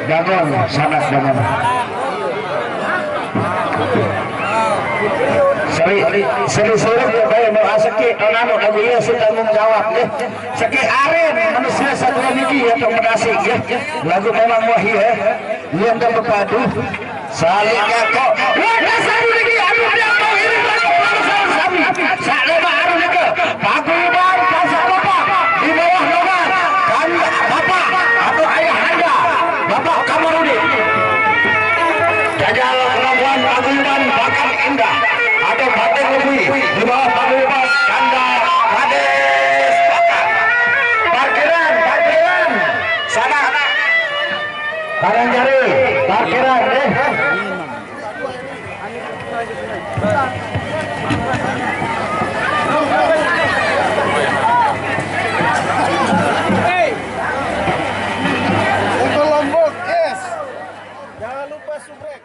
Gabung sangat gabung. Seri bae mau asaki anu lagu ieu tanggung jawab deh. Saki aren manusia satu hiji atau medasi ge. Lagu memang wahyu ya. Ieu teh berpadu salika kok. Wah sari lagi anu ada kau ini sami. Saleba anu ke paguyuban pasar bapak di bawah logat. Kan bapak atau ayah anda. Bapak Kamarudin. Jajal perempuan paguyuban bakat indah. Ada batik lebih di bawah paguyuban kanda Kades bakat. Parkiran sana Karangjari parkiran deh. Untuk Lombok, yes. Jangan lupa subrek.